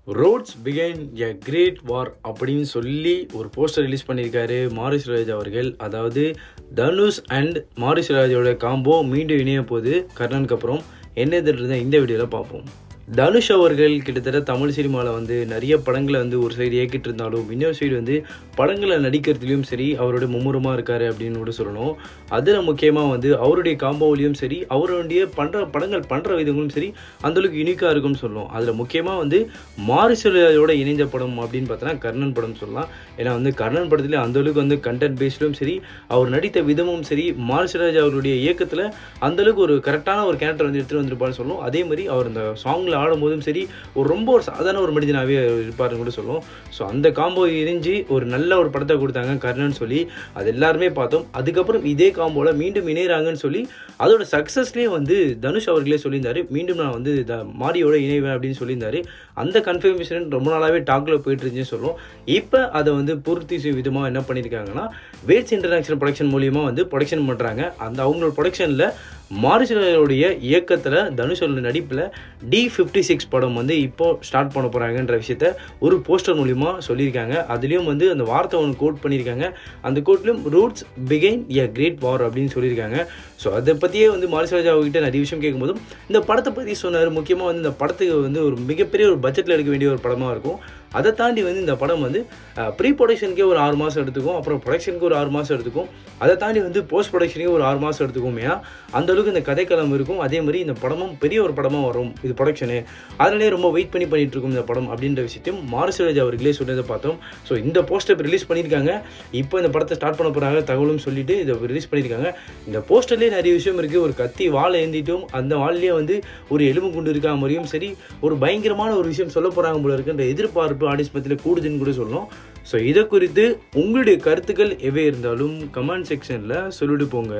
Roads பிகைன் a great வார் அப்படின்னு சொல்லி ஒரு போஸ்டர் ரிலீஸ் பண்ணியிருக்காரு மாரி செல்வராஜ் அவர்கள். அதாவது தனுஷ் அண்ட் மாரி செல்வராஜோட காம்போ மீண்டும் இணைய போது கர்ணனுக்கு அப்புறம் என்ன இந்த வீடியோவில் பார்ப்போம். தனுஷ் அவர்கள் கிட்டத்தட்ட தமிழ் சினிமாவில் வந்து நிறைய படங்களை வந்து ஒரு சைடு இயக்கிட்டு இருந்தாலும் இன்னொரு சைடு வந்து படங்களை நடிக்கிறதுலையும் சரி அவருடைய மும்முரமாக இருக்கார் அப்படின்னு கூட சொல்லணும். அதில் முக்கியமாக வந்து அவருடைய காம்போவிலையும் சரி அவருடைய படங்கள் பண்ணுற விதங்களும் சரி அந்தளவுக்கு யூனிக்காக இருக்கும்னு சொல்லணும். அதில் முக்கியமாக வந்து மாரி செல்வராஜோட இணைந்த படம் அப்படின்னு பார்த்தோன்னா கர்ணன் படம் சொல்லலாம். ஏன்னா வந்து கர்ணன் படத்தில் அந்தளவுக்கு வந்து கண்டென்ட் பேஸ்டும் சரி அவர் நடித்த விதமும் சரி மாரி செல்வராஜ் அவருடைய இயக்கத்தில் அந்தளவுக்கு ஒரு கரெக்டான ஒரு கேரக்டர் வந்து எடுத்துகிட்டு வந்திருப்பான்னு சொல்லணும். அதே மாதிரி அவர் இந்த சாங்கில் ஆடும்போதும் சரி ரொம்ப ஒரு சாதாரண ஒரு மனிதனாகவே இருப்பாருன்னு கூட சொல்லுவோம். ஸோ அந்த காம்போ இணைஞ்சு ஒரு நல்ல ஒரு படத்தை கொடுத்தாங்க கர்ணன் சொல்லி அது எல்லாருமே பார்த்தோம். அதுக்கப்புறம் இதே காம்போவில் மீண்டும் இணைகிறாங்கன்னு சொல்லி அதோட சக்ஸஸ்லேயே வந்து தனுஷ் அவர்களே சொல்லியிருந்தாரு மீண்டும் நான் வந்து மாரியோட இணைவேன் அப்படின்னு சொல்லியிருந்தாரு. அந்த கன்ஃபர்மேஷன் ரொம்ப நாளாகவே டாக்கில் போயிட்டு இருந்துச்சுன்னு சொல்லுவோம். இப்போ அதை வந்து பூர்த்தி செய்யும் விதமாக என்ன பண்ணியிருக்காங்கன்னா வேட்ஸ் இன்டர்நேஷனல் ப்ரொடக்ஷன் மூலியமாக வந்து ப்ரொடக்ஷன் பண்ணுறாங்க. அந்த அவங்களோட ப்ரொடக்ஷனில் மாரி செல்வராஜோடைய இயக்கத்தில் தனுஷோட நடிப்பில் D56 படம் வந்து இப்போது ஸ்டார்ட் பண்ண போகிறாங்கன்ற விஷயத்த ஒரு போஸ்டர் மூலிமா சொல்லியிருக்காங்க. அதுலேயும் வந்து அந்த வார்த்தை ஒன்று கோட் பண்ணியிருக்காங்க. அந்த கோட்லேயும் ரூட்ஸ் பிகைன் எ கிரேட் வார் அப்படின்னு சொல்லியிருக்காங்க. ஸோ அதை பற்றியே வந்து மாரி செல்வராஜ் அவர்கிட்ட நிறைய விஷயம் கேட்கும்போதும் இந்த படத்தை பற்றி சொன்னார். முக்கியமாக வந்து இந்த படத்துக்கு வந்து ஒரு மிகப்பெரிய ஒரு பட்ஜெட்டில் எடுக்க வேண்டிய ஒரு படமாக இருக்கும். அதை தாண்டி வந்து இந்த படம் வந்து ப்ரீ ப்ரொடக்ஷனுக்கே ஒரு 6 மாதம் எடுத்துக்கும், அப்புறம் ப்ரொடக்ஷனுக்கு ஒரு 6 மாதம் எடுத்துக்கும், அதை தாண்டி வந்து போஸ்ட் ப்ரொடக்ஷனுக்கே ஒரு 6 மாதம் எடுத்துக்கும். ஏன்னா அந்தளவுக்கு இந்த கதைக்களம் இருக்கும். அதே மாதிரி இந்த படமும் பெரிய ஒரு படமாக வரும் இது ப்ரொடக்ஷனு. அதனாலே ரொம்ப வெயிட் பண்ணிட்டு இருக்கும் இந்த படம் அப்படின்ற விஷயத்தையும் மாரி செல்வராஜ் அவர்களே சொன்னதை பார்த்தோம். ஸோ இந்த போஸ்டர் ரிலீஸ் பண்ணியிருக்காங்க. இப்போ இந்த படத்தை ஸ்டார்ட் பண்ண போகிறாங்க தகவலும் சொல்லிட்டு இதை ரிலீஸ் பண்ணியிருக்காங்க. இந்த போஸ்டர்லேயே நிறைய விஷயம் இருக்குது. ஒரு கத்தி வாழை ஏந்திட்டும் அந்த வாழையே வந்து ஒரு எலும்பு குண்டு இருக்கா மாதிரியும் சரி ஒரு பயங்கரமான ஒரு விஷயம் சொல்ல போகிறாங்க போல இருக்குன்ற எதிர்பார்ப்பு ஆடியன்ஸ் பற்றியில் கூடுதுன்னு கூட சொல்லணும். ஸோ இதை குறித்து உங்களுடைய கருத்துக்கள் எவை இருந்தாலும் கமெண்ட் செக்ஷனில் சொல்லிட்டு போங்க.